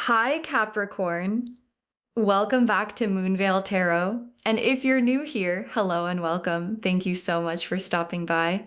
Hi, Capricorn. Welcome back to Moonveil Tarot. And if you're new here, hello and welcome. Thank you so much for stopping by.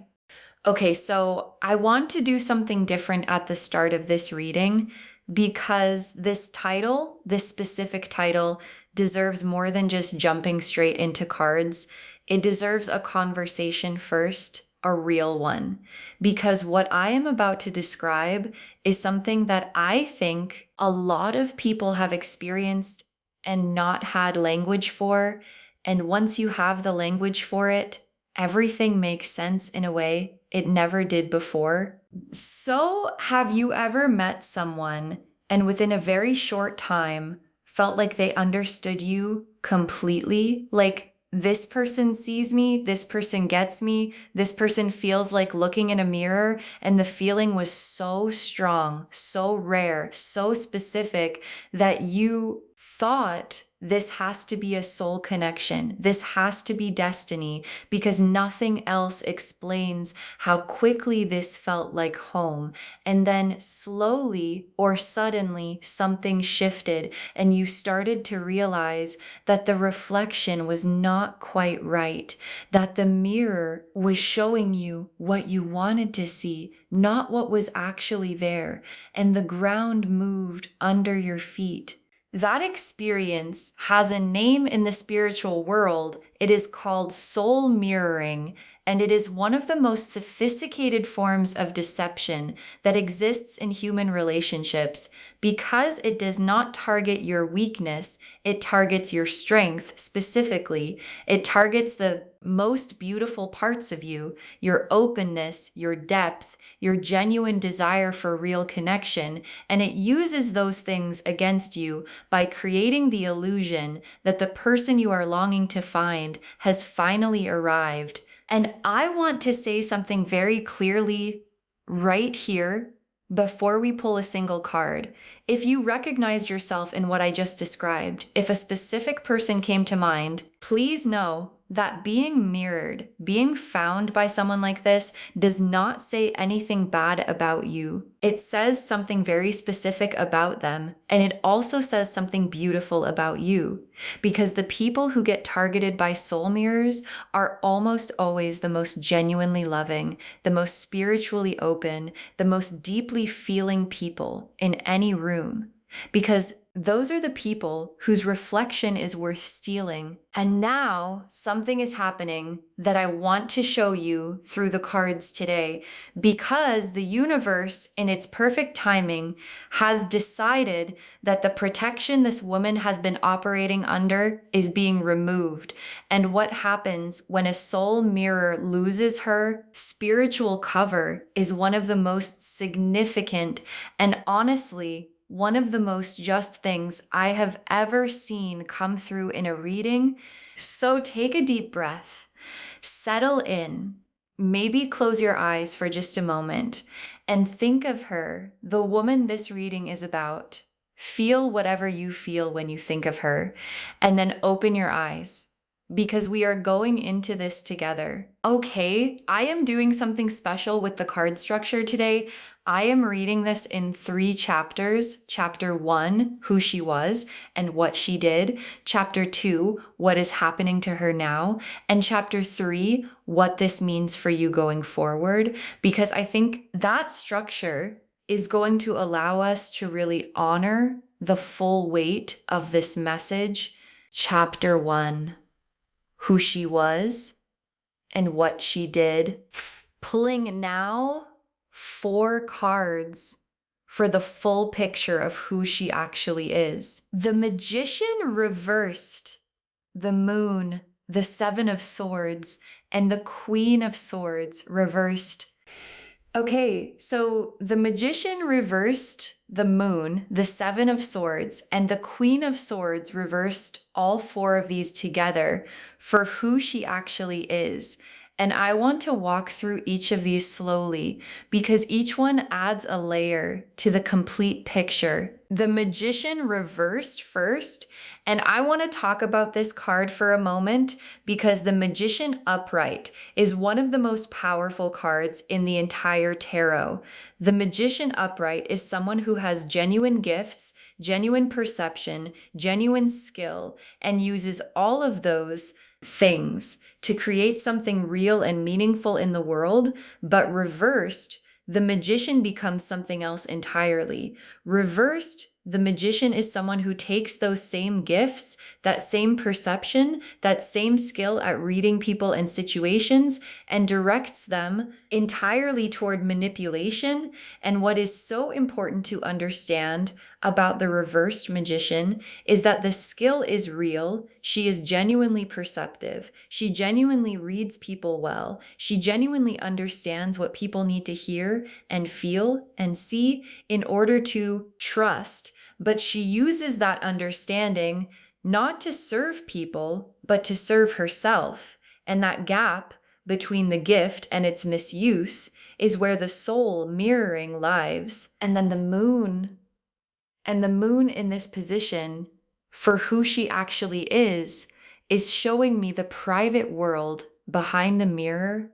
Okay, so I want to do something different at the start of this reading because this specific title, deserves more than just jumping straight into cards. It deserves a conversation first, a real one. Because what I am about to describe is something that I think a lot of people have experienced and not had language for. And once you have the language for it, everything makes sense in a way it never did before. So, have you ever met someone and within a very short time felt like they understood you completely? Like, this person sees me, this person gets me, this person feels like looking in a mirror, and the feeling was so strong, so rare, so specific that you thought this has to be a soul connection. This has to be destiny because nothing else explains how quickly this felt like home. And then slowly or suddenly something shifted and you started to realize that the reflection was not quite right, that the mirror was showing you what you wanted to see, not what was actually there, and the ground moved under your feet. That experience has a name in the spiritual world. It is called soul mirroring, and it is one of the most sophisticated forms of deception that exists in human relationships because it does not target your weakness, it targets your strength specifically. It targets the most beautiful parts of you, your openness, your depth, your genuine desire for real connection, and it uses those things against you by creating the illusion that the person you are longing to find has finally arrived. And I want to say something very clearly right here before we pull a single card. If you recognized yourself in what I just described, if a specific person came to mind, please know that being mirrored, being found by someone like this, does not say anything bad about you. It says something very specific about them, and it also says something beautiful about you. Because the people who get targeted by soul mirrors are almost always the most genuinely loving, the most spiritually open, the most deeply feeling people in any room. Because those are the people whose reflection is worth stealing. And now something is happening that I want to show you through the cards today because the universe, in its perfect timing, has decided that the protection this woman has been operating under is being removed. And what happens when a soul mirror loses her spiritual cover is one of the most significant and honestly one of the most just things I have ever seen come through in a reading. So take a deep breath, settle in, maybe close your eyes for just a moment, and think of her, the woman this reading is about. Feel whatever you feel when you think of her, and then open your eyes because we are going into this together. Okay, I am doing something special with the card structure today. I am reading this in 3 chapters. Chapter 1, who she was and what she did. Chapter 2, what is happening to her now. And chapter 3, what this means for you going forward. Because I think that structure is going to allow us to really honor the full weight of this message. Chapter 1, who she was and what she did. Pulling now 4 cards for the full picture of who she actually is. The Magician reversed, the Moon, the 7 of Swords, and the Queen of Swords reversed. Okay, so the Magician reversed the Moon, the 7 of Swords, and the Queen of Swords reversed all 4 of these together for who she actually is. And I want to walk through each of these slowly because each one adds a layer to the complete picture. The Magician reversed first, and I want to talk about this card for a moment because the Magician upright is one of the most powerful cards in the entire tarot. The Magician upright is someone who has genuine gifts, genuine perception, genuine skill, and uses all of those things to create something real and meaningful in the world, but reversed, the magician becomes something else entirely. Reversed, the magician is someone who takes those same gifts, that same perception, that same skill at reading people and situations, and directs them entirely toward manipulation. And what is so important to understand about the reversed magician is that the skill is real. She is genuinely perceptive. She genuinely reads people well. She genuinely understands what people need to hear and feel and see in order to trust. But she uses that understanding not to serve people, but to serve herself. And that gap between the gift and its misuse is where the soul mirroring lives. And then the moon in this position, for who she actually is showing me the private world behind the mirror.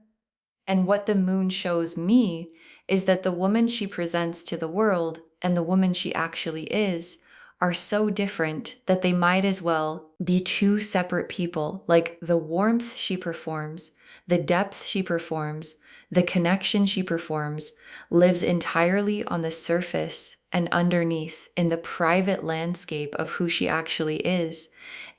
And what the moon shows me is that the woman she presents to the world and the woman she actually is are so different that they might as well be two separate people. Like the warmth she performs, the depth she performs, the connection she performs lives entirely on the surface and underneath in the private landscape of who she actually is.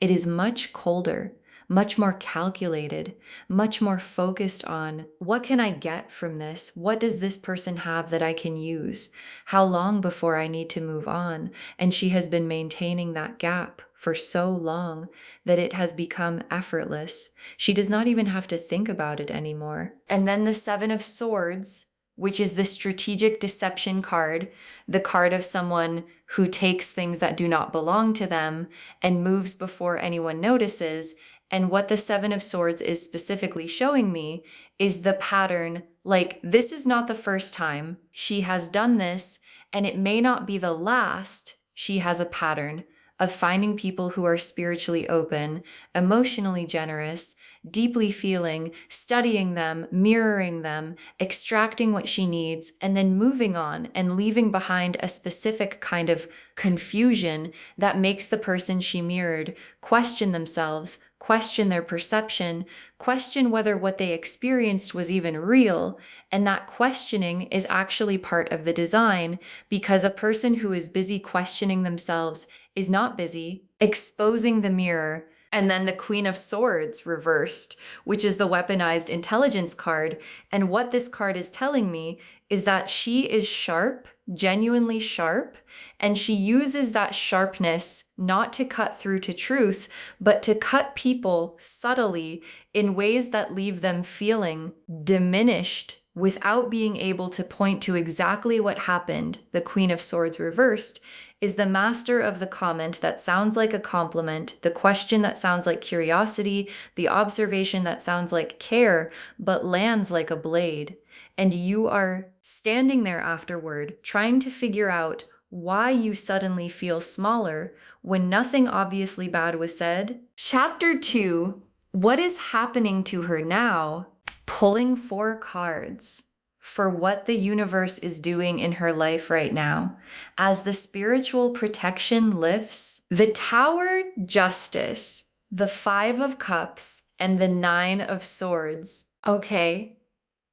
It is much colder, much more calculated, much more focused on what can I get from this? What does this person have that I can use? How long before I need to move on? And she has been maintaining that gap for so long that it has become effortless. She does not even have to think about it anymore. And then the Seven of Swords, which is the strategic deception card, the card of someone who takes things that do not belong to them and moves before anyone notices. And what the Seven of Swords is specifically showing me is the pattern. Like, this is not the first time she has done this, and it may not be the last. She has a pattern of finding people who are spiritually open, emotionally generous, deeply feeling, studying them, mirroring them, extracting what she needs, and then moving on and leaving behind a specific kind of confusion that makes the person she mirrored question themselves, question their perception, question whether what they experienced was even real. And that questioning is actually part of the design, because a person who is busy questioning themselves is not busy exposing the mirror. And then the Queen of Swords reversed, which is the weaponized intelligence card. And what this card is telling me is that she is sharp, genuinely sharp, and she uses that sharpness not to cut through to truth, but to cut people subtly in ways that leave them feeling diminished without being able to point to exactly what happened. The Queen of Swords reversed is the master of the comment that sounds like a compliment, the question that sounds like curiosity, the observation that sounds like care, but lands like a blade. And you are standing there afterward, trying to figure out why you suddenly feel smaller when nothing obviously bad was said. Chapter 2, what is happening to her now? Pulling 4 cards for what the universe is doing in her life right now. As the spiritual protection lifts, the Tower, Justice, the 5 of Cups, and the 9 of Swords. Okay,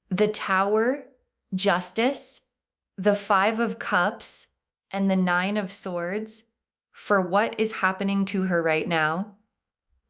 the Tower, Justice, the 5 of Cups, and the 9 of Swords for what is happening to her right now.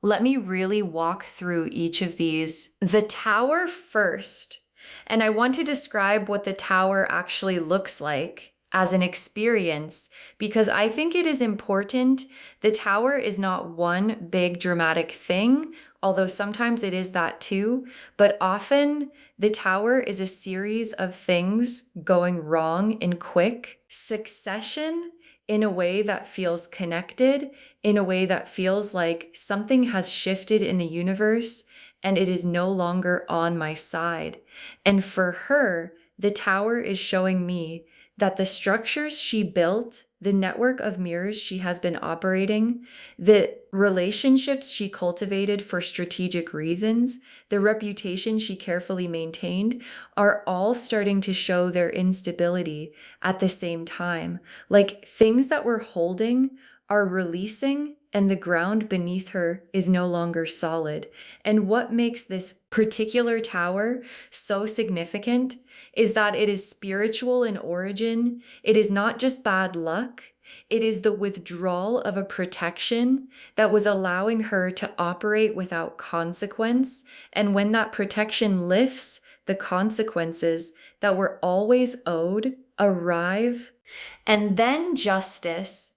Let me really walk through each of these. The Tower first. And I want to describe what the Tower actually looks like as an experience, because I think it is important. The Tower is not one big dramatic thing, although sometimes it is that too. But often the Tower is a series of things going wrong in quick succession, in a way that feels connected, in a way that feels like something has shifted in the universe and it is no longer on my side. And for her, the tower is showing me that the structures she built, the network of mirrors she has been operating, the relationships she cultivated for strategic reasons, the reputation she carefully maintained, are all starting to show their instability at the same time. Like things that we're holding are releasing, and the ground beneath her is no longer solid. And what makes this particular tower so significant is that it is spiritual in origin. It is not just bad luck. It is the withdrawal of a protection that was allowing her to operate without consequence. And when that protection lifts, the consequences that were always owed arrive. And then justice.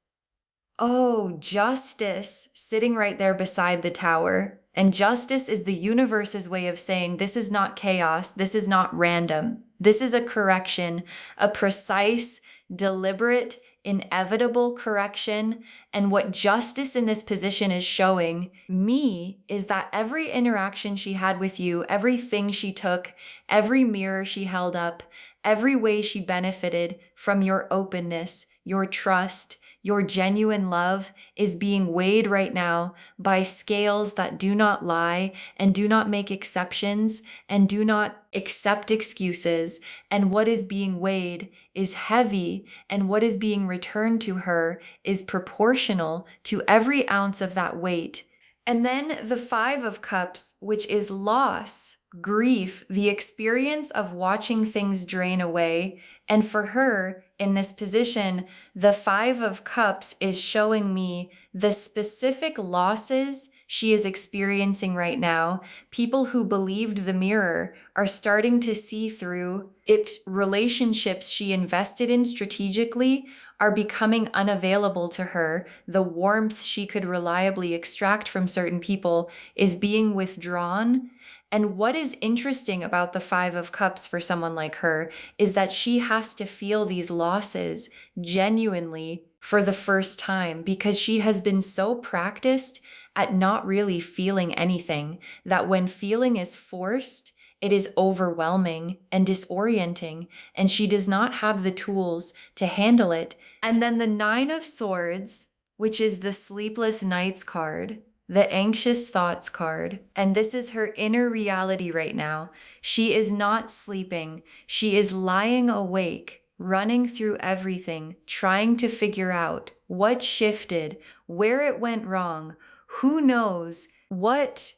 Oh, justice sitting right there beside the tower. And justice is the universe's way of saying this is not chaos, this is not random. This is a correction, a precise, deliberate, inevitable correction. And what justice in this position is showing me is that every interaction she had with you, everything she took, every mirror she held up, every way she benefited from your openness, your trust, your genuine love is being weighed right now by scales that do not lie and do not make exceptions and do not accept excuses. And what is being weighed is heavy, and what is being returned to her is proportional to every ounce of that weight. And then the Five of Cups, which is loss, grief, the experience of watching things drain away. And for her, in this position, the Five of Cups is showing me the specific losses she is experiencing right now. People who believed the mirror are starting to see through it. Relationships she invested in strategically are becoming unavailable to her. The warmth she could reliably extract from certain people is being withdrawn. And what is interesting about the Five of Cups for someone like her is that she has to feel these losses genuinely for the first time, because she has been so practiced at not really feeling anything that when feeling is forced, it is overwhelming and disorienting, and she does not have the tools to handle it. And then the Nine of Swords, which is the sleepless nights card, the anxious thoughts card, and this is her inner reality right now. She is not sleeping. She is lying awake, running through everything, trying to figure out what shifted, where it went wrong, who knows what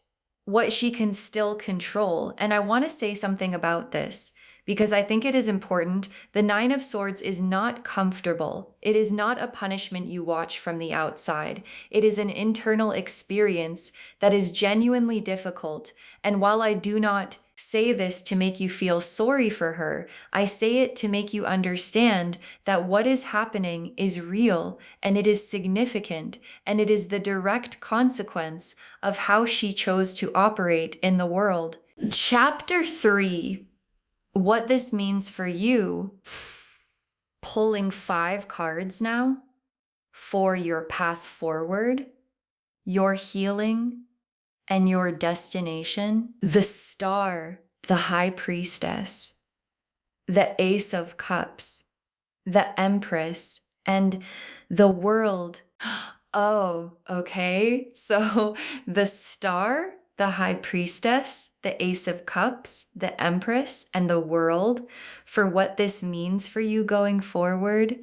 she can still control. And I want to say something about this, because I think it is important. The Nine of Swords is not comfortable. It is not a punishment you watch from the outside. It is an internal experience that is genuinely difficult. And while I do not say this to make you feel sorry for her, I say it to make you understand that what is happening is real, and it is significant, and it is the direct consequence of how she chose to operate in the world. Chapter 3. What this means for you, pulling 5 cards now for your path forward, your healing, and your destination. The Star, the High Priestess, the Ace of Cups, the Empress, and the World. Oh, okay. So the Star, the High Priestess, the Ace of Cups, the Empress, and the World, for what this means for you going forward.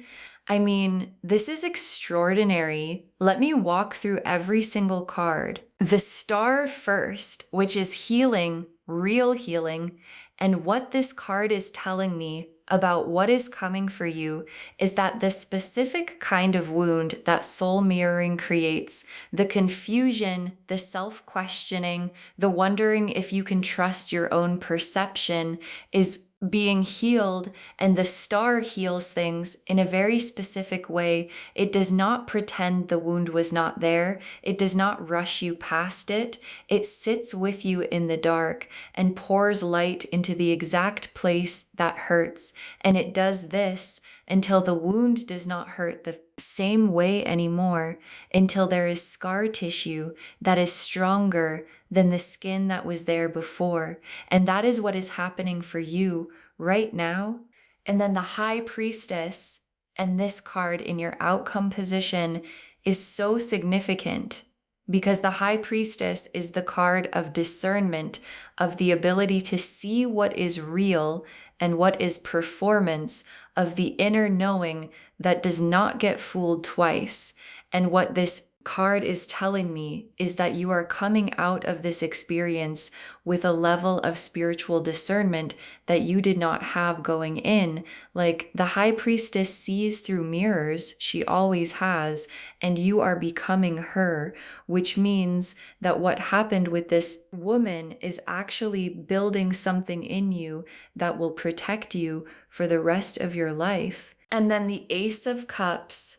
I mean, this is extraordinary. Let me walk through every single card. The Star first, which is healing, real healing, and what this card is telling me about what is coming for you is that the specific kind of wound that soul mirroring creates, the confusion, the self-questioning, the wondering if you can trust your own perception, is being healed. And the Star heals things in a very specific way. It does not pretend the wound was not there. It does not rush you past it. It sits with you in the dark and pours light into the exact place that hurts. And it does this until the wound does not hurt same way anymore until there is scar tissue that is stronger than the skin that was there before. And that is what is happening for you right now. And then the High Priestess and this card in your outcome position is so significant because the High Priestess is the card of discernment, of the ability to see what is real and what is performance, of the inner knowing that does not get fooled twice. And what this card is telling me is that you are coming out of this experience with a level of spiritual discernment that you did not have going in. Like the High Priestess sees through mirrors, she always has, and you are becoming her, which means that what happened with this woman is actually building something in you that will protect you for the rest of your life. And then the Ace of Cups,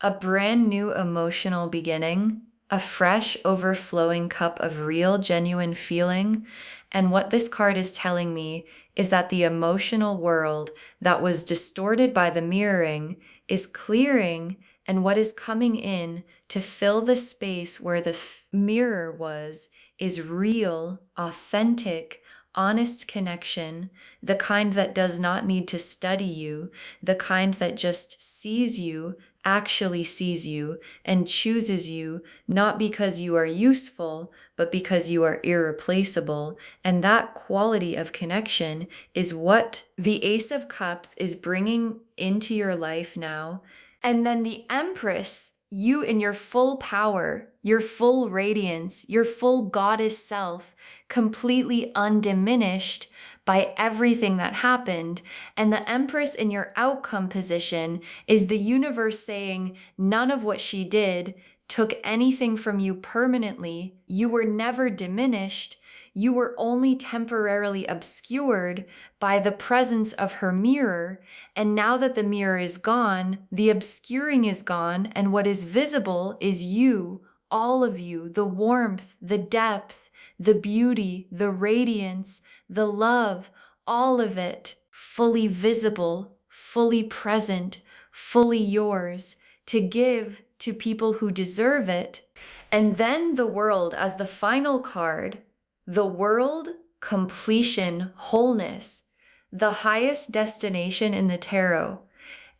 a brand new emotional beginning, a fresh overflowing cup of real, genuine feeling. And what this card is telling me is that the emotional world that was distorted by the mirroring is clearing, and what is coming in to fill the space where the mirror was is real, authentic, honest connection, the kind that does not need to study you, the kind that just sees you, actually sees you, and chooses you, not because you are useful, but because you are irreplaceable. And that quality of connection is what the Ace of Cups is bringing into your life now. And then the Empress, you in your full power, your full radiance, your full goddess self, completely undiminished by everything that happened. And the Empress in your outcome position is the universe saying none of what she did took anything from you permanently. You were never diminished. You were only temporarily obscured by the presence of her mirror. And now that the mirror is gone, the obscuring is gone, and what is visible is you, all of you, the warmth, the depth, the beauty, the radiance, the love, all of it fully visible, fully present, fully yours to give to people who deserve it. And then the World as the final card, the world, completion, wholeness, the highest destination in the tarot.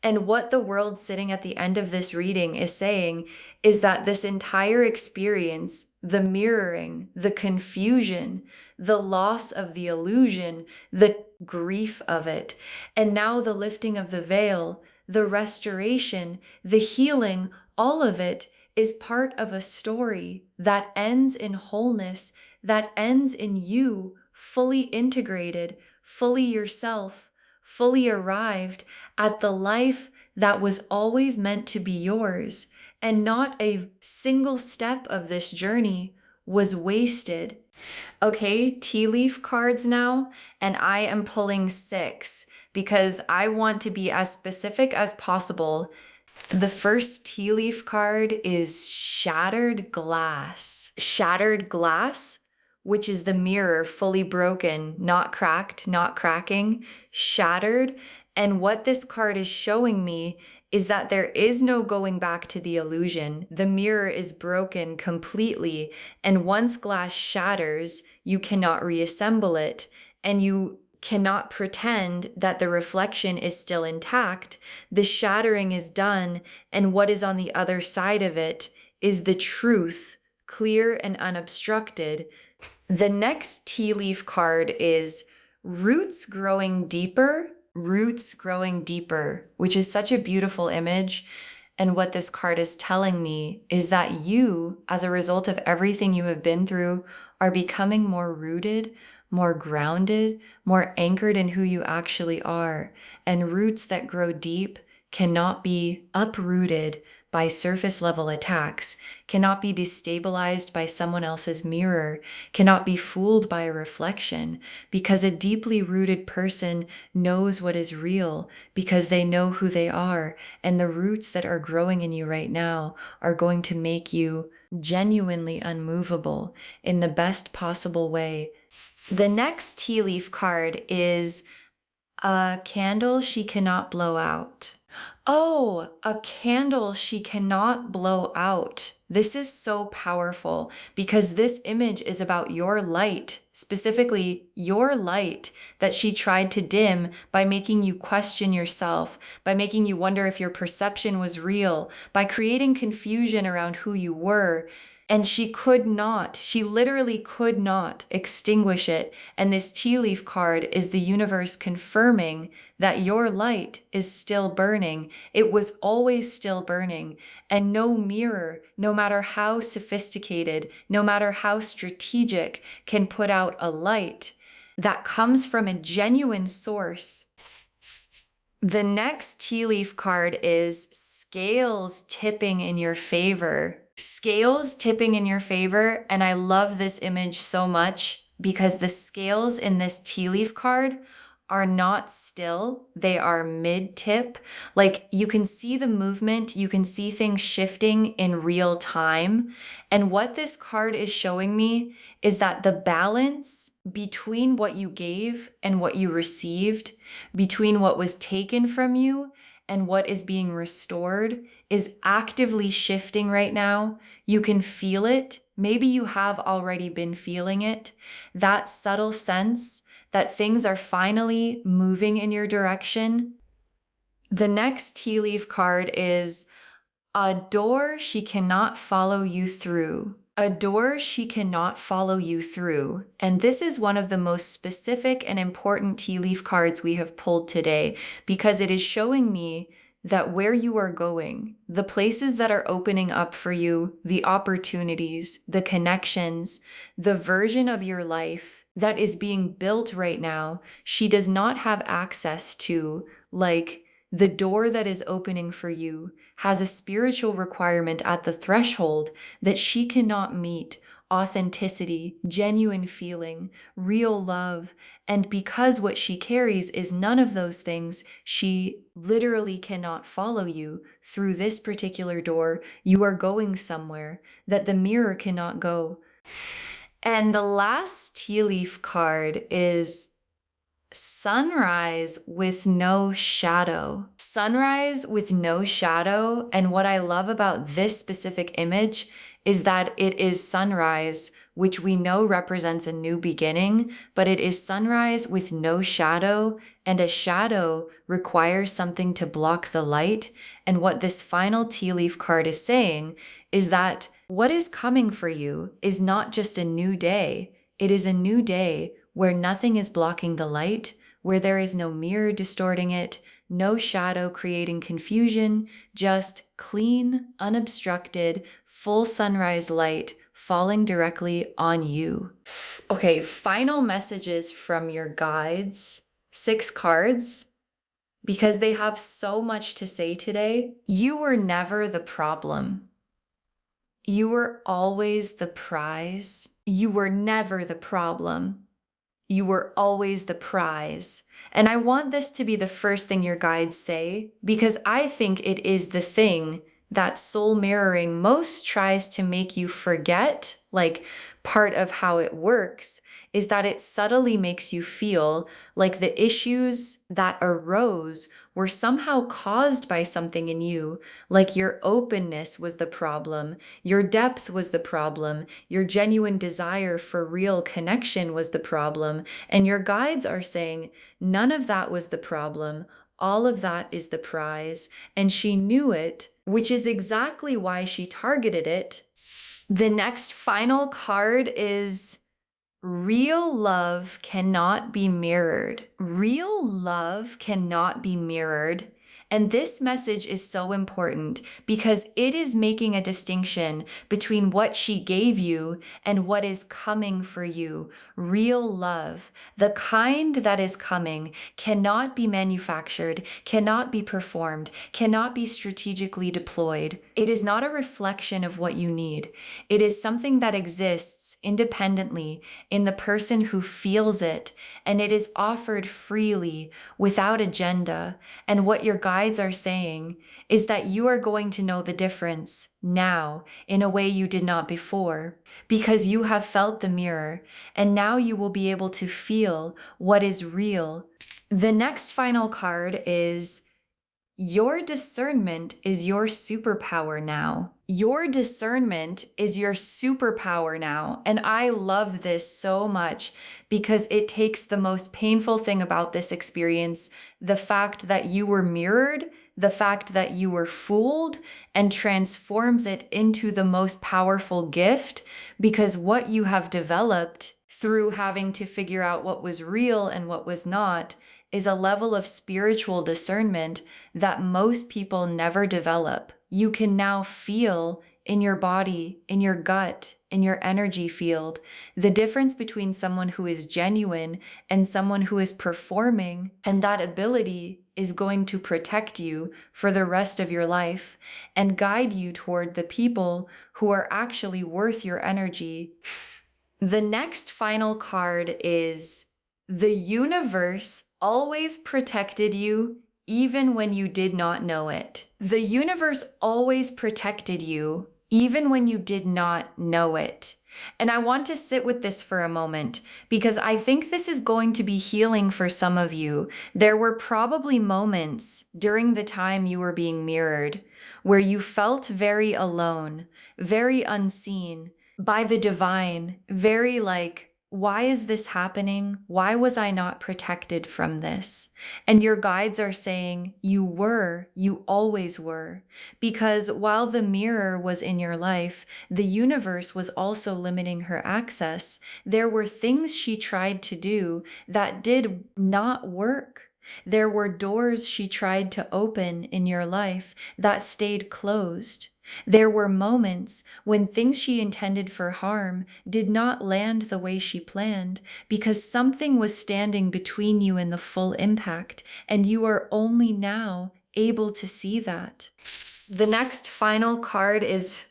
And what the World sitting at the end of this reading is saying is that this entire experience, the mirroring, the confusion, the loss of the illusion, the grief of it, and now the lifting of the veil, the restoration, the healing, all of it is part of a story that ends in wholeness, that ends in you fully integrated, fully yourself, fully arrived at the life that was always meant to be yours. And not a single step of this journey was wasted. Okay, tea leaf cards now, and I am pulling 6 because I want to be as specific as possible. The first tea leaf card is shattered glass. Shattered glass, which is the mirror fully broken, not cracked, not cracking, shattered. And what this card is showing me is that there is no going back to the illusion. The mirror is broken completely, and once glass shatters, you cannot reassemble it, and you cannot pretend that the reflection is still intact. The shattering is done, and what is on the other side of it is the truth, clear and unobstructed. The next tea leaf card is roots growing deeper, which is such a beautiful image. And what this card is telling me is that you, as a result of everything you have been through, are becoming more rooted, more grounded, more anchored in who you actually are. And roots that grow deep cannot be uprooted by surface level attacks, cannot be destabilized by someone else's mirror, cannot be fooled by a reflection, because a deeply rooted person knows what is real, because they know who they are, and the roots that are growing in you right now are going to make you genuinely unmovable in the best possible way. The next tea leaf card is a candle she cannot blow out. Oh, a candle she cannot blow out. This is so powerful because this image is about your light, specifically your light that she tried to dim by making you question yourself, by making you wonder if your perception was real, by creating confusion around who you were. And she literally could not extinguish it. And this tea leaf card is the universe confirming that your light is still burning. It was always still burning. And no mirror, no matter how sophisticated, no matter how strategic, can put out a light that comes from a genuine source. The next tea leaf card is scales tipping in your favor. Scales tipping in your favor, and I love this image so much because the scales in this tea leaf card are not still, they are mid-tip. Like you can see the movement, you can see things shifting in real time. And what this card is showing me is that the balance between what you gave and what you received, between what was taken from you and what is being restored, is actively shifting right now. You can feel it. Maybe you have already been feeling it. That subtle sense that things are finally moving in your direction. The next tea leaf card is a door she cannot follow you through. A door she cannot follow you through. And this is one of the most specific and important tea leaf cards we have pulled today because it is showing me that where you are going, the places that are opening up for you, the opportunities, the connections, the version of your life that is being built right now, she does not have access to. Like the door that is opening for you has a spiritual requirement at the threshold that she cannot meet. Authenticity, genuine feeling, real love. And because what she carries is none of those things, she literally cannot follow you through this particular door. You are going somewhere that the mirror cannot go. And the last tea leaf card is sunrise with no shadow. Sunrise with no shadow. And what I love about this specific image is that it is sunrise, which we know represents a new beginning, but it is sunrise with no shadow, and a shadow requires something to block the light. And what this final tea leaf card is saying is that what is coming for you is not just a new day. It is a new day where nothing is blocking the light, where there is no mirror distorting it, no shadow creating confusion, just clean, unobstructed, full sunrise light falling directly on you. Okay, final messages from your guides. 6 cards, because they have so much to say today. You were never the problem. You were always the prize. You were never the problem. You were always the prize. And I want this to be the first thing your guides say, because I think it is the thing that soul mirroring most tries to make you forget. Like part of how it works is that it subtly makes you feel like the issues that arose were somehow caused by something in you, like your openness was the problem, your depth was the problem, your genuine desire for real connection was the problem, and your guides are saying none of that was the problem. All of that is the prize, and she knew it, which is exactly why she targeted it. The next final card is real love cannot be mirrored. Real love cannot be mirrored. And this message is so important because it is making a distinction between what she gave you and what is coming for you. Real love, the kind that is coming, cannot be manufactured, cannot be performed, cannot be strategically deployed. It is not a reflection of what you need. It is something that exists independently in the person who feels it, and it is offered freely without agenda. And what your guides are saying is that you are going to know the difference now in a way you did not before, because you have felt the mirror, and now you will be able to feel what is real. The next final card is Your discernment is your superpower now. Your discernment is your superpower now. And I love this so much because it takes the most painful thing about this experience, the fact that you were mirrored, the fact that you were fooled, and transforms it into the most powerful gift, because what you have developed through having to figure out what was real and what was not is a level of spiritual discernment that most people never develop. You can now feel in your body, in your gut, in your energy field, the difference between someone who is genuine and someone who is performing. And that ability is going to protect you for the rest of your life and guide you toward the people who are actually worth your energy. The next final card is the universe always protected you even when you did not know it. The universe always protected you even when you did not know it. And I want to sit with this for a moment because I think this is going to be healing for some of you. There were probably moments during the time you were being mirrored where you felt very alone, very unseen by the divine, very like, why is this happening? Why was I not protected from this? And your guides are saying, you always were. Because while the mirror was in your life, the universe was also limiting her access. There were things she tried to do that did not work. There were doors she tried to open in your life that stayed closed. There were moments when things she intended for harm did not land the way she planned because something was standing between you and the full impact, and you are only now able to see that. The next final card is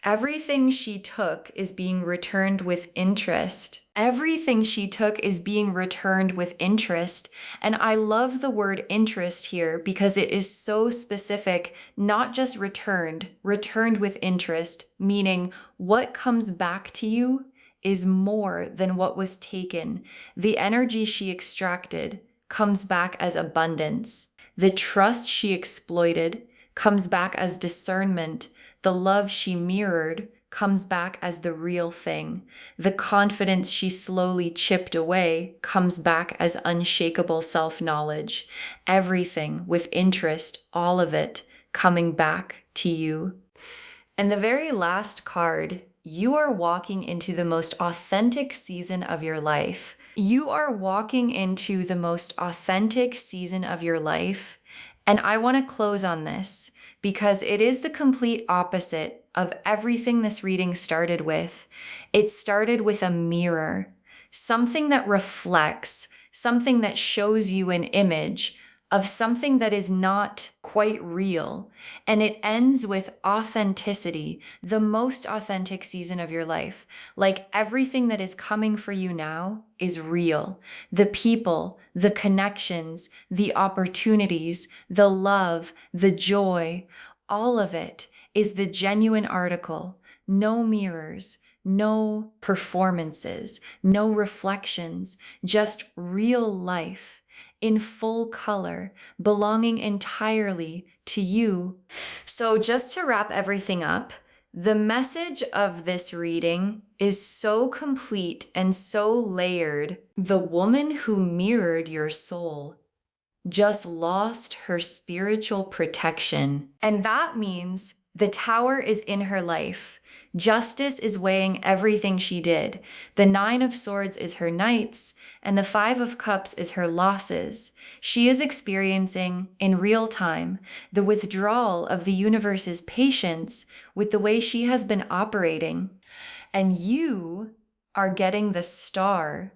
everything she took is being returned with interest. Everything she took is being returned with interest. And I love the word interest here because it is so specific, not just returned with interest, meaning what comes back to you is more than what was taken. The energy she extracted comes back as abundance. The trust she exploited comes back as discernment. The love she mirrored comes back as the real thing. The confidence she slowly chipped away comes back as unshakable self-knowledge. Everything with interest, all of it coming back to you. And the very last card, you are walking into the most authentic season of your life. You are walking into the most authentic season of your life. And I want to close on this because it is the complete opposite of everything this reading started with. It started with a mirror, something that reflects, something that shows you an image of something that is not quite real. And it ends with authenticity, the most authentic season of your life. Like everything that is coming for you now is real. The people, the connections, the opportunities, the love, the joy, all of it is the genuine article. No mirrors, no performances, no reflections, just real life in full color, belonging entirely to you. So just to wrap everything up, the message of this reading is so complete and so layered. The woman who mirrored your soul just lost her spiritual protection. And that means the tower is in her life. Justice is weighing everything she did. The 9 of Swords is her knights, and the 5 of Cups is her losses. She is experiencing, in real time, the withdrawal of the universe's patience with the way she has been operating. And you are getting the Star,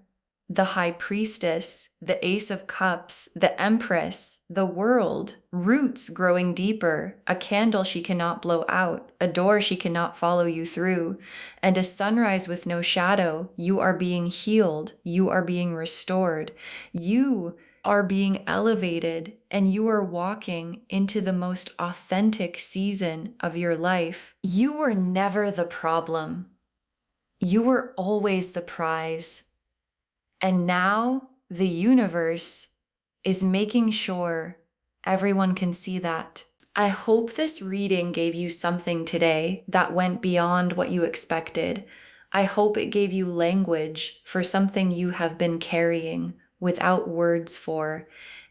the High Priestess, the Ace of Cups, the Empress, the World, roots growing deeper, a candle she cannot blow out, a door she cannot follow you through, and a sunrise with no shadow. You are being healed. You are being restored. You are being elevated, and you are walking into the most authentic season of your life. You were never the problem. You were always the prize. And now the universe is making sure Everyone can see that. I hope this reading gave you something today that went beyond what you expected. I hope it gave you language for something you have been carrying without words for.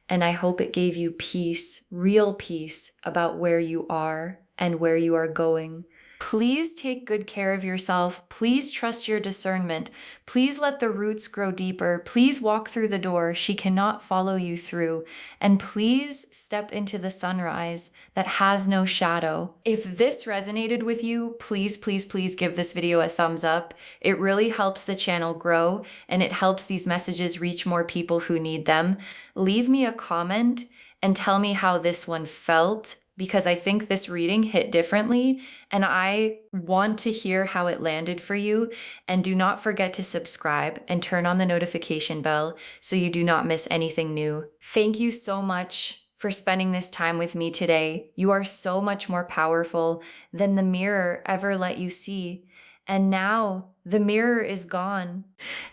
And I hope it gave you peace, real peace about where you are and where you are going. Please take good care of yourself. Please trust your discernment. Please let the roots grow deeper. Please walk through the door she cannot follow you through. And please step into the sunrise that has no shadow. If this resonated with you, please, please, please give this video a thumbs up. It really helps the channel grow and it helps these messages reach more people who need them. Leave me a comment and tell me how this one felt, because I think this reading hit differently and I want to hear how it landed for you. And do not forget to subscribe and turn on the notification bell so you do not miss anything new. Thank you so much for spending this time with me today. You are so much more powerful than the mirror ever let you see. And now the mirror is gone,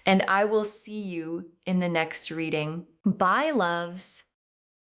and I will see you in the next reading. Bye, loves.